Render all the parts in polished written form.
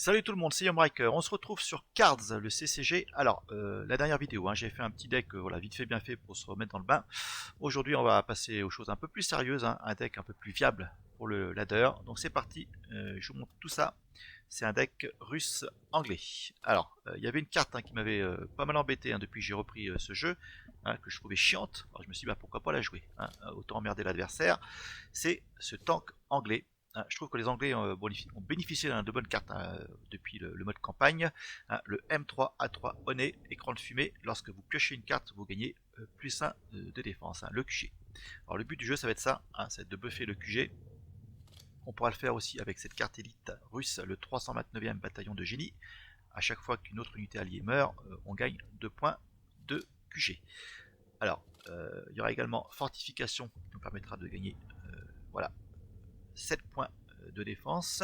Salut tout le monde, c'est Yomriker. On se retrouve sur Cards, le CCG. Alors, la dernière vidéo, j'ai fait un petit deck voilà, vite fait bien fait pour se remettre dans le bain. Aujourd'hui, on va passer aux choses un peu plus sérieuses, un deck un peu plus viable pour le ladder. Donc c'est parti, je vous montre tout ça. C'est un deck russe-anglais. Alors, il y avait une carte qui m'avait pas mal embêté depuis que j'ai repris ce jeu, que je trouvais chiante. Alors je me suis dit, bah, pourquoi pas la jouer, autant emmerder l'adversaire. C'est ce tank anglais. Je trouve que les Anglais ont bénéficié de bonnes cartes depuis le mode campagne. Le M3A3 Honey, écran de fumée. Lorsque vous piochez une carte, vous gagnez plus 1 de défense, le QG. Alors le but du jeu, ça va être ça, ça va être de buffer le QG. On pourra le faire aussi avec cette carte élite russe, le 329e bataillon de génie. À chaque fois qu'une autre unité alliée meurt, on gagne 2 points de QG. Alors, il y aura également fortification qui nous permettra de gagner voilà, 7 points de défense.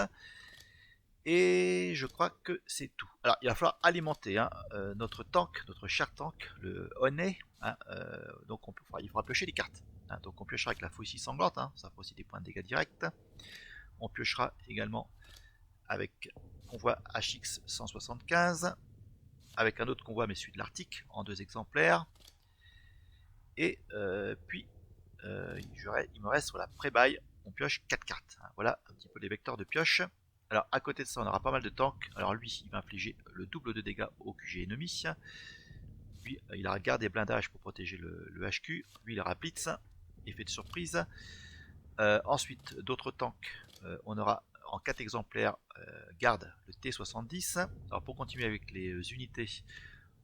Et je crois que c'est tout. Alors, il va falloir alimenter notre tank, notre cher tank, le Honey. Donc, il faudra piocher des cartes. Donc, on piochera avec la faucille sanglante, ça fera aussi des points de dégâts directs. On piochera également avec convoi HX 175, avec un autre convoi, mais celui de l'Arctique, en 2 exemplaires. Et puis, il me reste sur la pré-bail, on pioche 4 cartes. Voilà un petit peu les vecteurs de pioche. Alors à côté de ça, on aura pas mal de tanks. Alors lui, il va infliger le double de dégâts au QG ennemi. Lui, il aura garde et blindage pour protéger le HQ. Lui, il aura blitz, effet de surprise. Ensuite, d'autres tanks. On aura en 4 exemplaires garde le T70. Alors pour continuer avec les unités,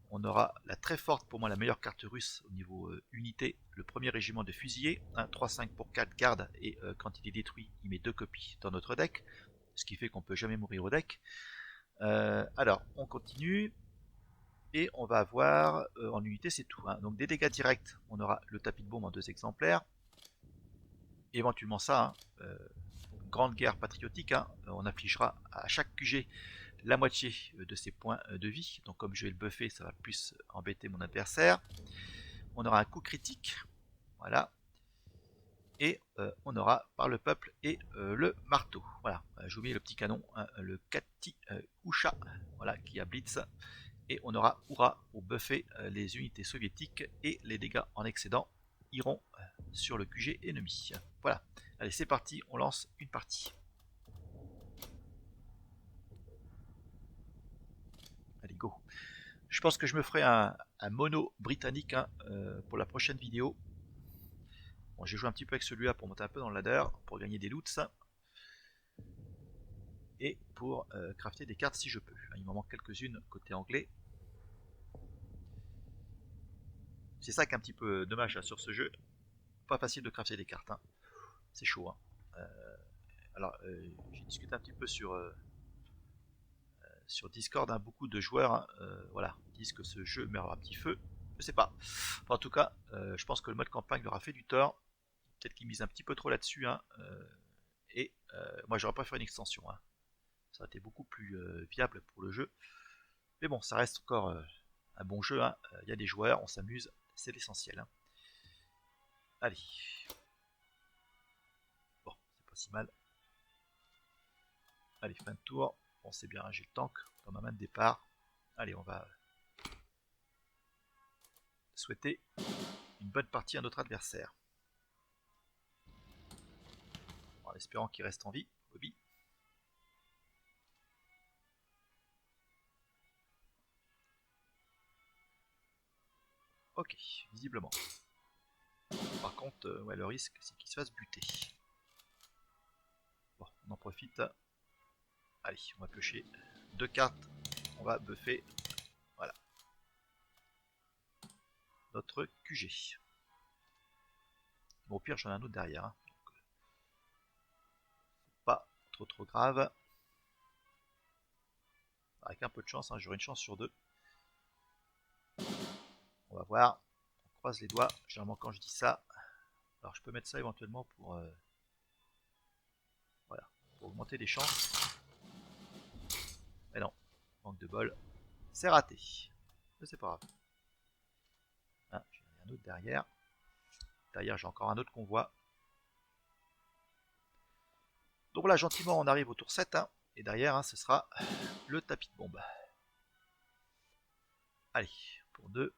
on aura la très forte, pour moi la meilleure carte russe au niveau unité, le premier régiment de fusiliers, 3-5 pour 4 gardes, et quand il est détruit, il met 2 copies dans notre deck, ce qui fait qu'on peut jamais mourir au deck. Alors, on continue, et on va avoir, en unité c'est tout, donc des dégâts directs, on aura le tapis de bombe en 2 exemplaires, éventuellement ça, grande guerre patriotique, on affligera à chaque QG la moitié de ses points de vie. Donc comme je vais le buffer, ça va plus embêter mon adversaire. On aura un coup critique. Voilà. Et on aura par le peuple et le marteau. Voilà. J'ai oublié le petit canon, le Kati Usha, voilà, qui a blitz. Et on aura Oura pour buffer les unités soviétiques, et les dégâts en excédent iront sur le QG ennemi. Voilà. Allez, c'est parti, on lance une partie. Allez, go. Je pense que je me ferai un mono britannique pour la prochaine vidéo. Bon, j'ai joué un petit peu avec celui-là pour monter un peu dans le ladder, pour gagner des loots, et pour crafter des cartes si je peux. Il m'en manque quelques-unes côté anglais. C'est ça qui est un petit peu dommage sur ce jeu. Pas facile de crafter des cartes. C'est chaud. Alors, j'ai discuté un petit peu sur Discord. Beaucoup de joueurs voilà, disent que ce jeu meurt à petit feu. Je sais pas. Enfin, en tout cas, je pense que le mode campagne leur a fait du tort. Peut-être qu'ils misent un petit peu trop là-dessus. Et moi, j'aurais pas fait une extension. Ça aurait été beaucoup plus viable pour le jeu. Mais bon, ça reste encore un bon jeu. Il y a des joueurs, on s'amuse, c'est l'essentiel. Allez. Bon, c'est pas si mal. Allez, fin de tour. Bon, c'est bien, j'ai le tank dans ma main de départ. Allez, on va souhaiter une bonne partie à notre adversaire. En espérant qu'il reste en vie, Bobby. Ok, visiblement. Par contre, ouais, le risque, c'est qu'il se fasse buter. Bon, on en profite. Allez, on va piocher 2 cartes. On va buffer. Voilà. Notre QG. Bon, au pire, j'en ai un autre derrière. Donc, pas trop grave. Avec un peu de chance, j'aurai une chance sur 2. On va voir. On croise les doigts. Généralement, quand je dis ça, alors je peux mettre ça éventuellement pour voilà, pour augmenter les chances. Mais non, manque de bol. C'est raté. Mais c'est pas grave. J'en ai un autre derrière. Derrière, j'ai encore un autre convoi. Donc voilà, gentiment, on arrive au tour 7. Et derrière, hein, ce sera le tapis de bombe. Allez, pour 2.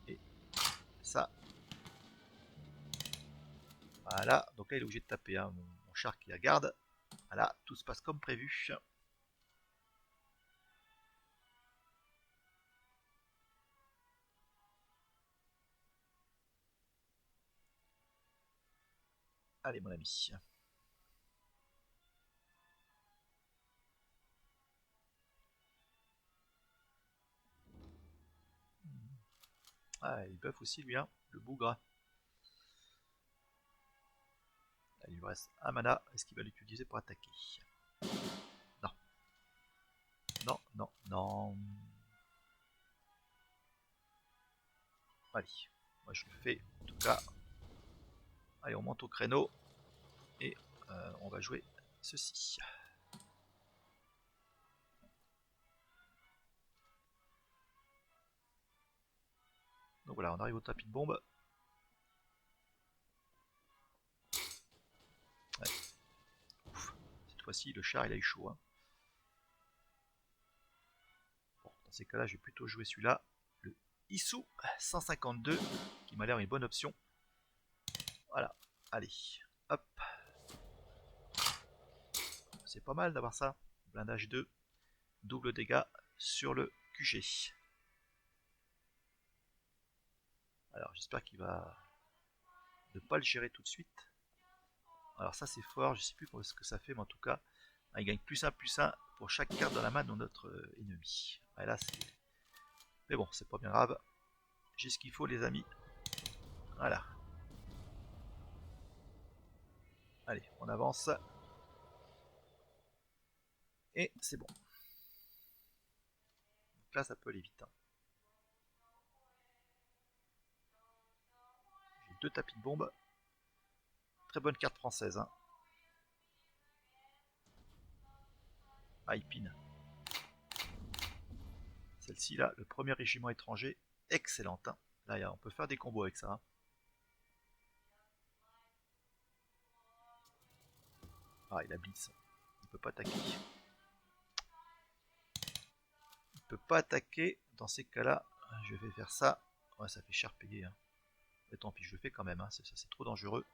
Et ça. Voilà, donc là il est obligé de taper, hein, mon char qui la garde. Voilà, tout se passe comme prévu. Allez mon ami. Ah, il buff aussi lui, hein, le bougre. Il lui reste un mana, est-ce qu'il va l'utiliser pour attaquer? Non. Non, non, non. Allez, moi je le fais en tout cas. Allez, on monte au créneau et on va jouer ceci. Donc voilà, on arrive au tapis de bombe. Ouais. Ouf. Cette fois-ci, le char il a eu chaud, hein. Bon, dans ces cas-là, je vais plutôt jouer celui-là, le Issou 152, qui m'a l'air une bonne option. Voilà, allez, hop. C'est pas mal d'avoir ça. Blindage 2, double dégâts sur le QG. Alors j'espère qu'il va ne pas le gérer tout de suite. Alors ça c'est fort, je sais plus ce que ça fait, mais en tout cas, il gagne plus 1 pour chaque carte dans la main de notre ennemi. Et là, mais bon, c'est pas bien grave. J'ai ce qu'il faut les amis. Voilà. Allez, on avance. Et c'est bon. Donc là, ça peut aller vite, hein. J'ai 2 tapis de bombe. Très bonne carte française, hein. Ah, il pine. Celle-ci, là, le premier régiment étranger. Excellente, hein. Là, on peut faire des combos avec ça, hein. Ah, il a blitz. Il peut pas attaquer. Il peut pas attaquer. Dans ces cas-là, je vais faire ça. Ouais, ça fait cher payer, hein. Mais tant pis, je le fais quand même, hein. C'est trop dangereux.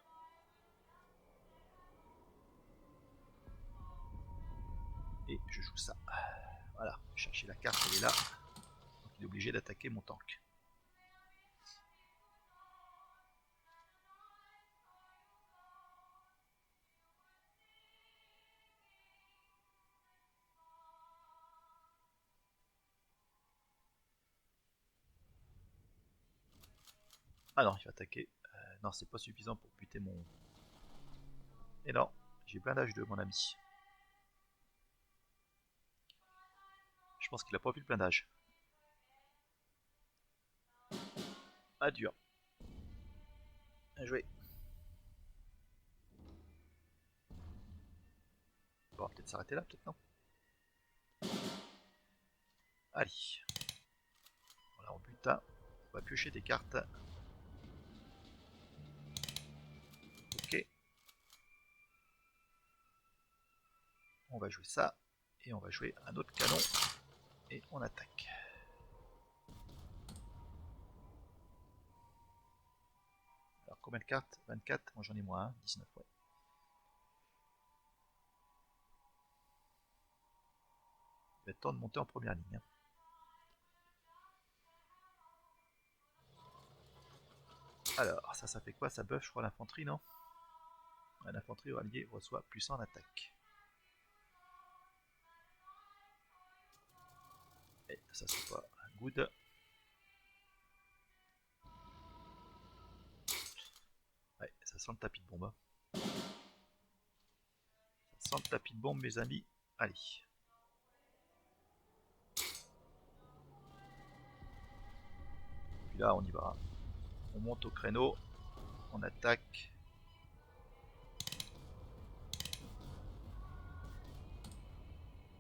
Et je joue ça. Voilà, chercher la carte, elle est là. Donc il est obligé d'attaquer mon tank. Ah non, il va attaquer. Non, c'est pas suffisant pour buter mon... Et non, j'ai blindage 2, mon ami. Je pense qu'il a pas vu le blindage. Adieu. Bien joué. Bon, on va peut-être s'arrêter là, peut-être non. Allez. Voilà, on butin. On va piocher des cartes. Ok. On va jouer ça. Et on va jouer un autre canon. Et on attaque. Alors, combien de cartes? 24. Moi j'en ai moins, hein. 19, ouais. Il va être temps de monter en première ligne, hein. Alors, ça fait quoi? Ça buff, je crois, l'infanterie, non? L'infanterie alliée reçoit plus 1 en attaque. Et ça, c'est pas good. Ouais, ça sent le tapis de bombe, hein. Ça sent le tapis de bombe, mes amis. Allez. Puis là, on y va. On monte au créneau. On attaque.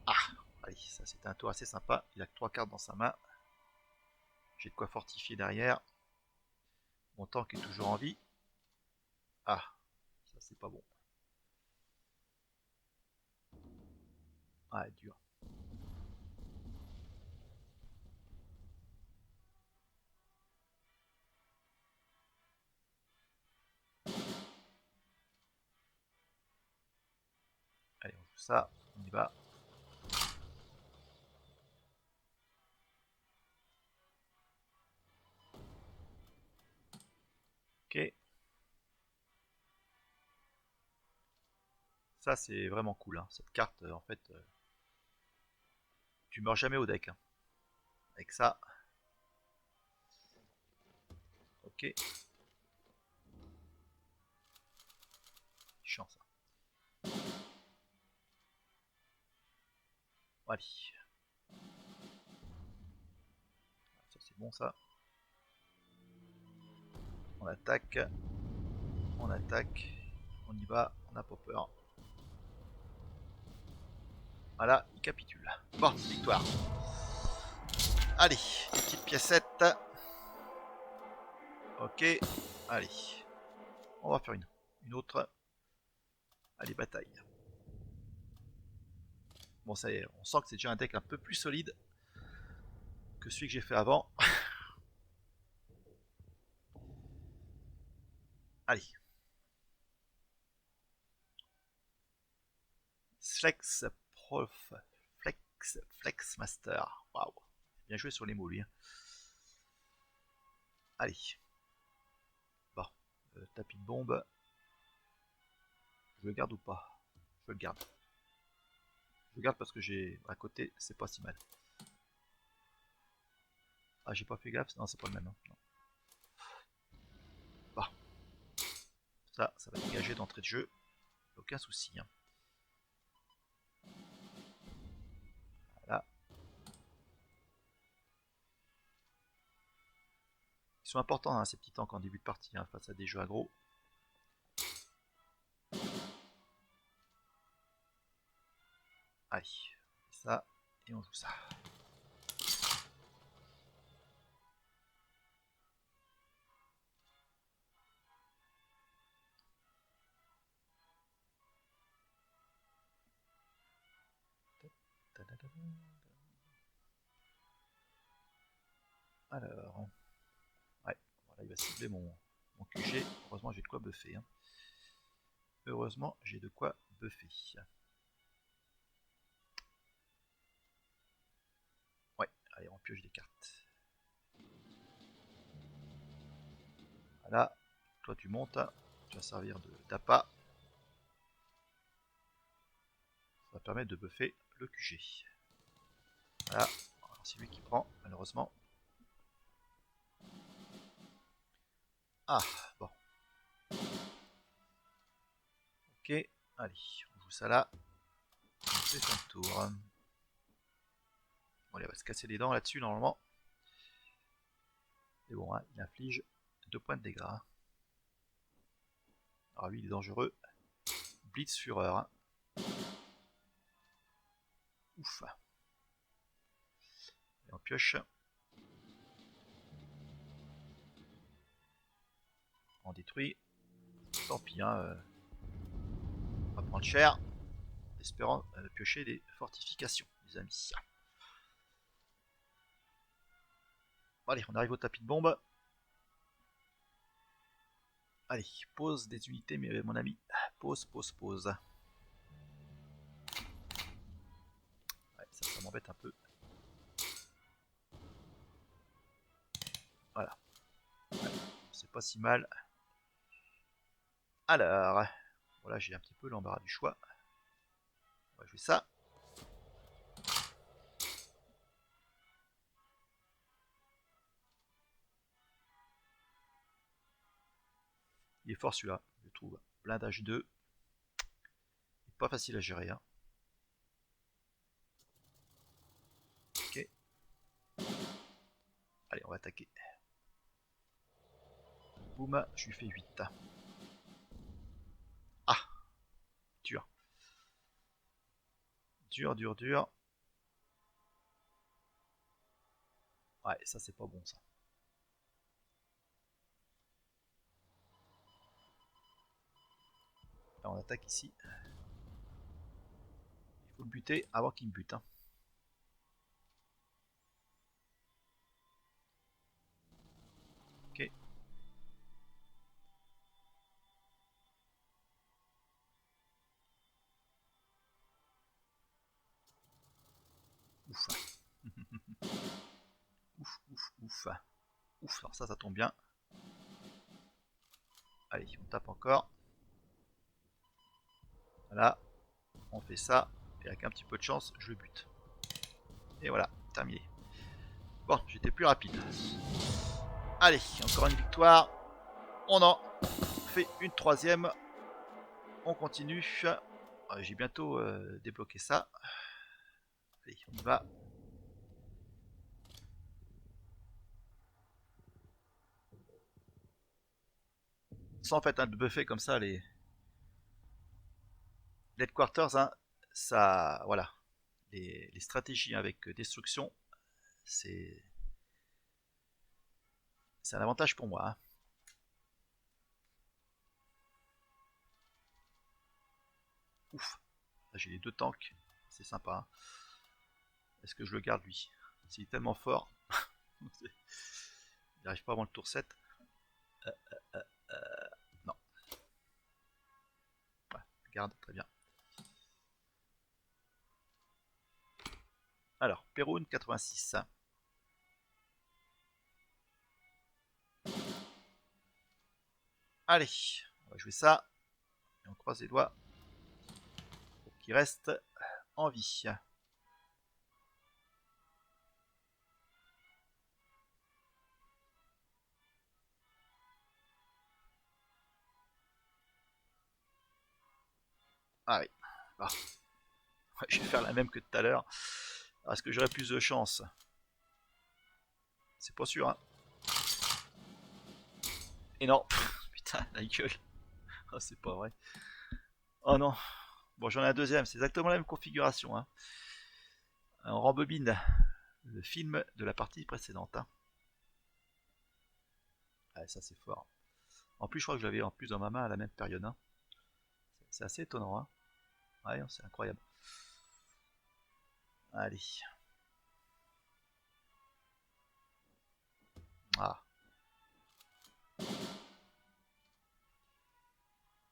Ah, allez, ça c'était un tour assez sympa. Il a que 3 cartes dans sa main. J'ai de quoi fortifier derrière. Mon tank est toujours en vie. Ah, ça c'est pas bon. Ouais, dur. Allez, on joue ça, on y va. Ok. Ça, c'est vraiment cool, hein. Cette carte, en fait, tu meurs jamais au deck, hein. Avec ça. Ok. Chiant, ça. Allez. Ça, c'est bon, ça. On attaque. On attaque. On y va. On n'a pas peur. Voilà, il capitule. Bon, victoire. Allez, une petite piécette. Ok. Allez. On va faire une autre. Allez, bataille. Bon, ça y est, on sent que c'est déjà un deck un peu plus solide que celui que j'ai fait avant. Allez. Flex Prof. Flex Master. Waouh. Bien joué sur les mots, lui, hein. Allez. Bon. Tapis de bombe. Je le garde ou pas? Je le garde. Je le garde parce que j'ai à côté, c'est pas si mal. Ah, j'ai pas fait gaffe. Non, c'est pas le même, hein. Non. Bah. Ça va dégager d'entrée de jeu. Aucun souci, hein. Voilà. Ils sont importants, hein, ces petits tanks en début de partie, hein, face à des jeux aggro. Allez, ça, et on joue ça. Alors, ouais, voilà, il va cibler mon QG. Heureusement, j'ai de quoi buffer, hein. Heureusement, j'ai de quoi buffer. Ouais, allez, on pioche des cartes. Voilà, toi tu montes, tu vas servir d'appât. Ça va permettre de buffer le QG. Voilà, c'est lui qui prend, malheureusement. Ah, bon. Ok, allez, on joue ça là. On fait son tour. Bon, allez, on va se casser les dents là-dessus, normalement. Mais bon, hein, il inflige 2 points de dégâts. Alors lui, il est dangereux. Blitz Fureur, hein. Ouf. Et on pioche. On détruit. Tant pis, hein, on va prendre cher. Espérant piocher des fortifications, les amis. Bon, allez, on arrive au tapis de bombe. Allez, pose des unités, mon ami. Pose, pose, pose. Ouais, ça m'embête un peu. Voilà. Ouais, c'est pas si mal. Alors, voilà, j'ai un petit peu l'embarras du choix. On va jouer ça. Il est fort celui-là, je trouve. Blindage 2. Pas facile à gérer, hein. Ok. Allez, on va attaquer. Boum, je lui fais 8. Ah, dur. Dur, dur, dur. Ouais, ça c'est pas bon ça. Là, on attaque ici. Il Faut le buter avant qu'il me bute. Hein. Ok. Ouf. Ouf, ouf, ouf. Ouf, alors ça tombe bien. Allez, on tape encore. Voilà. On fait ça. Et avec un petit peu de chance, je le bute. Et voilà, terminé. Bon, j'étais plus rapide. Allez, encore une victoire. On en fait une troisième. On continue. J'ai bientôt débloqué ça. Allez, on y va. Sans en fait de buffer comme ça les headquarters, hein, ça, voilà, les stratégies avec destruction, c'est un avantage pour moi. Hein. Ouf, là j'ai les deux tanks, c'est sympa. Hein. Est-ce que je le garde lui? S'il est tellement fort, il n'arrive pas avant le tour 7. Euh, euh, non, ouais, garde, très bien. Alors, Perun 86. Allez, on va jouer ça. Et on croise les doigts pour qu'il reste en vie. Ah oui. Ah. Je vais faire la même que tout à l'heure. Est-ce que j'aurai plus de chance? C'est pas sûr, hein. Et non. Putain, la gueule. Oh, c'est pas vrai. Oh non. Bon, j'en ai un deuxième. C'est exactement la même configuration. Hein. On rembobine le film de la partie précédente. Hein. Ah, ça, c'est fort. En plus, je crois que je l'avais en plus dans ma main à la même période. Hein. C'est assez étonnant. Hein. Ouais, c'est incroyable. Allez. Ah.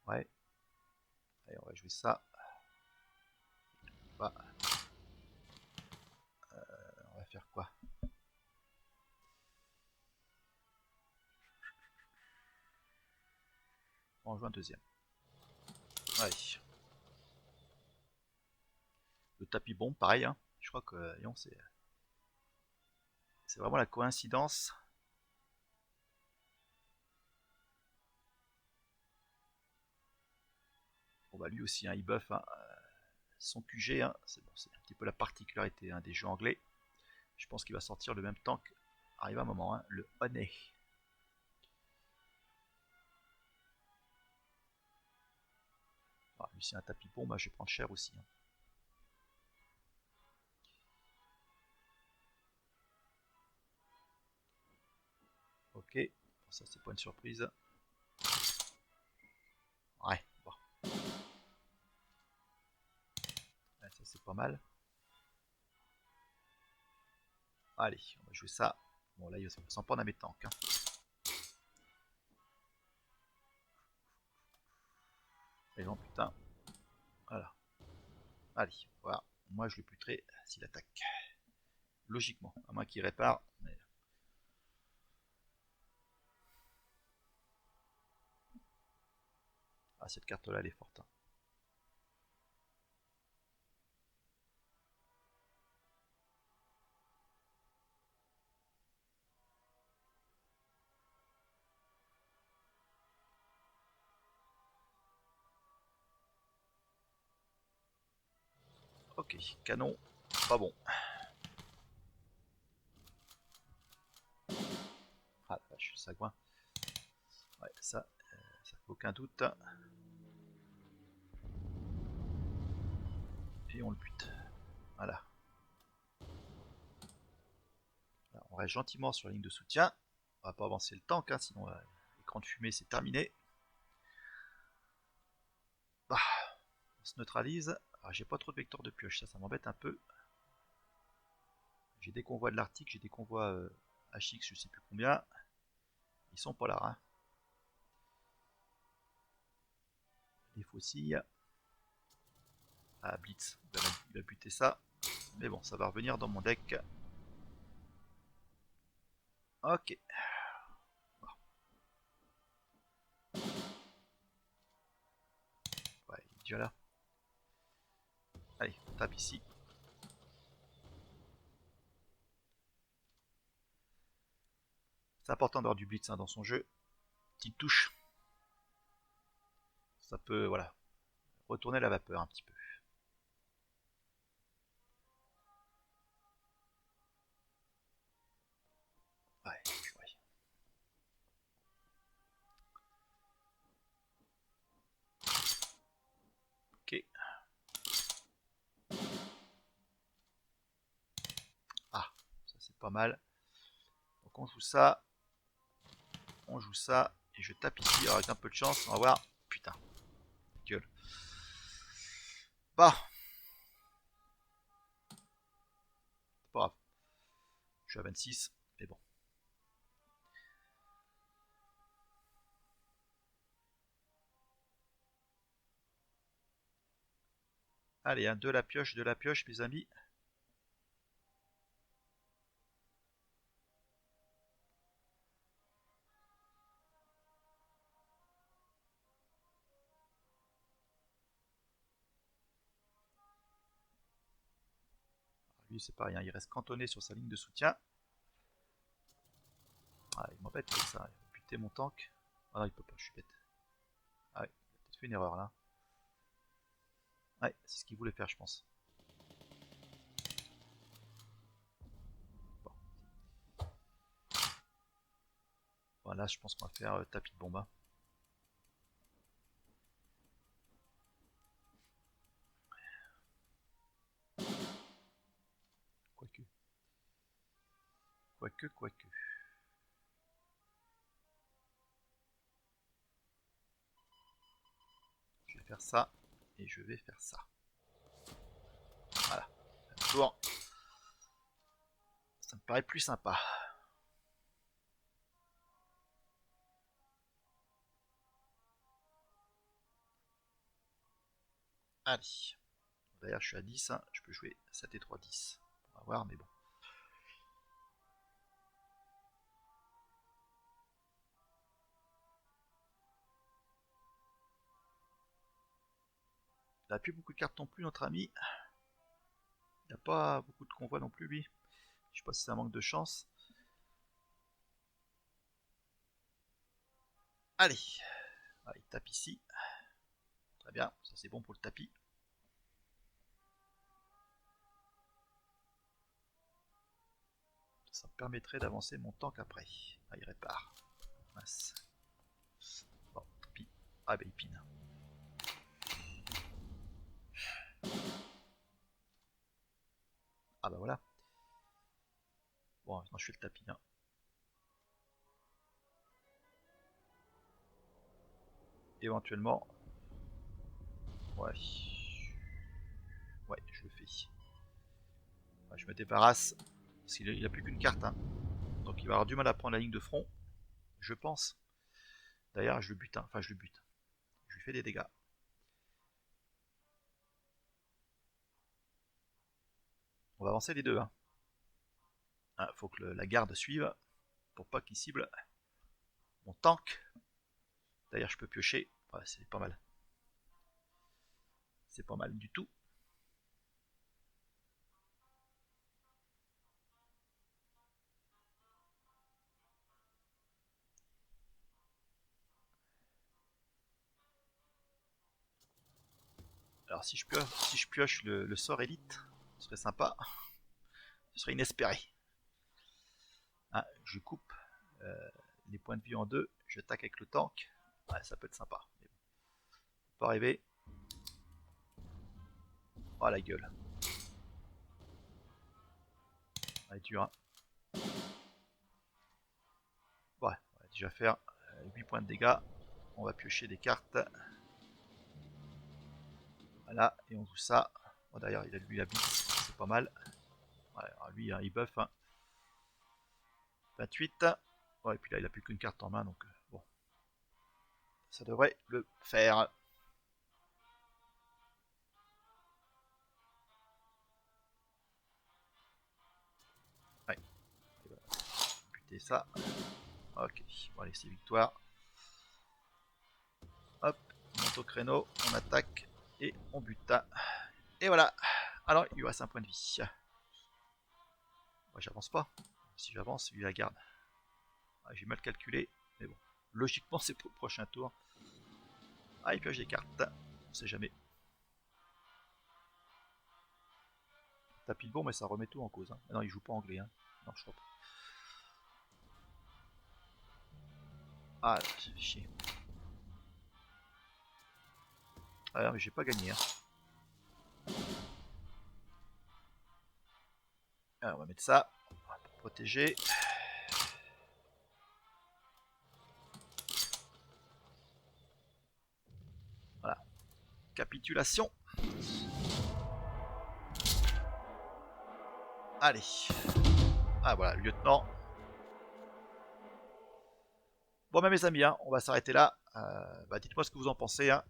Ouais. Allez, on va jouer ça. Bah, on va faire quoi? On joue un deuxième. Allez. Le tapis bombe, pareil. Hein. Je crois que c'est vraiment la coïncidence. Bon bah lui aussi, hein, il buff hein, son QG. Hein. C'est bon, un petit peu la particularité hein, des jeux anglais. Je pense qu'il va sortir le même temps qu'arrive un moment, hein, le Honey. Ah, lui c'est un tapis bombe, bah, je vais prendre cher aussi. Hein. Ok, ça c'est pas une surprise. Ouais, bon. Ouais, ça c'est pas mal. Allez, on va jouer ça. Bon là il va s'en prendre à mes tanks. Hein. Et non putain. Voilà. Allez, voilà. Moi je le buterai s'il attaque. Logiquement, à moins qu'il répare. Mais... Ah cette carte là elle est forte. Hein. Ok, canon, pas bon. Ah la vache, sagouin. Ouais, ça fait aucun doute. Et on le bute. Voilà. Alors, on reste gentiment sur la ligne de soutien. On va pas avancer le tank, hein, sinon l'écran de fumée c'est terminé. Bah, on se neutralise. Alors j'ai pas trop de vecteurs de pioche, ça m'embête un peu. J'ai des convois de l'Arctique, j'ai des convois HX, je sais plus combien. Ils sont pas là, hein. Les faucilles. Ah, Blitz, il va buter ça. Mais bon, ça va revenir dans mon deck. Ok. Ouais, il est déjà là. Allez, on tape ici. C'est important d'avoir du blitz hein, dans son jeu. Petite touche. Ça peut, voilà, retourner la vapeur un petit peu. Ouais, ouais. Ok. Ah, ça c'est pas mal. Donc on joue ça. On joue ça. Et je tape ici. Alors avec un peu de chance, on va voir. Putain. Gueule. Bah. C'est pas grave. Je suis à 26. Mais bon. Allez, hein, de la pioche, mes amis. Lui, c'est pareil, hein, il reste cantonné sur sa ligne de soutien. Ah, il m'embête avec ça. Il va buter mon tank. Ah non, il peut pas, je suis bête. Ah ouais, il a peut-être fait une erreur là. Ouais, c'est ce qu'il voulait faire, je pense. Bon. Voilà, je pense qu'on va faire tapis de bombe. Hein. Quoique. Quoique. Je vais faire ça. Et je vais faire ça. Voilà. Tour. Ça me paraît plus sympa. Allez. D'ailleurs, je suis à 10. Hein. Je peux jouer 7 et 3, 10. On va voir, mais bon. Il n'a plus beaucoup de cartes non plus, notre ami. Il n'a pas beaucoup de convois non plus, lui. Je sais pas si c'est un manque de chance. Allez. Allez, tape ici. Très bien. Ça, c'est bon pour le tapis. Ça me permettrait d'avancer mon tank après. Ah, il répare. Mince. Bon, tant pis. Ah, bah, il pine. Ah, bah voilà. Bon, maintenant je fais le tapis. Hein. Éventuellement. Ouais. Ouais, je le fais. Ouais, je me débarrasse. Parce qu'il a plus qu'une carte. Hein. Donc il va avoir du mal à prendre la ligne de front. Je pense. D'ailleurs, je le bute. Hein. Enfin, je le bute. Je lui fais des dégâts. On va avancer les deux. Hein. Ah, faut que la garde suive. Pour pas qu'il cible mon tank. D'ailleurs, je peux piocher. Ouais, c'est pas mal. C'est pas mal du tout. Alors si je pioche le sort élite, ce serait sympa. Ce serait inespéré. Ah, je coupe les points de vie en deux, je taque avec le tank. Ouais, ça peut être sympa. Mais bon, pas arriver. Oh la gueule. Elle est dure. Hein. Ouais, on va déjà faire 8 points de dégâts. On va piocher des cartes. Voilà, et on joue ça. Bon, d'ailleurs, il a lui la bite, c'est pas mal. Ouais, alors lui, hein, il buff. Hein. 28. Ouais, et puis là, il a plus qu'une carte en main, donc bon. Ça devrait le faire. Ouais, il va buter ça. Ok, bon, allez, c'est victoire. Hop, on monte au créneau, on attaque et on bute. Et voilà. Alors, il lui reste un point de vie. Moi, j'avance pas. Si j'avance, lui la garde. Ah, j'ai mal calculé, mais bon. Logiquement, c'est pour le prochain tour. Ah, il pioche des cartes. On sait jamais. Tapis de bon, mais ça remet tout en cause. Hein. Ah non, il joue pas anglais. Hein. Non, je crois pas. Ah, c'est chier. Ah non, mais j'ai pas gagné. Hein. Alors, on va mettre ça pour protéger. Voilà. Capitulation. Allez. Ah voilà, lieutenant. Bon, bah, mes amis, hein, on va s'arrêter là. Bah, dites-moi ce que vous en pensez. Hein.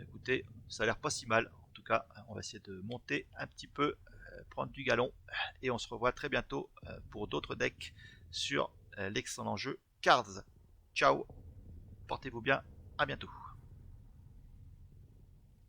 Écoutez, ça a l'air pas si mal. En tout cas, on va essayer de monter un petit peu, prendre du galon. Et on se revoit très bientôt pour d'autres decks sur l'excellent jeu Cards. Ciao, portez-vous bien, à bientôt.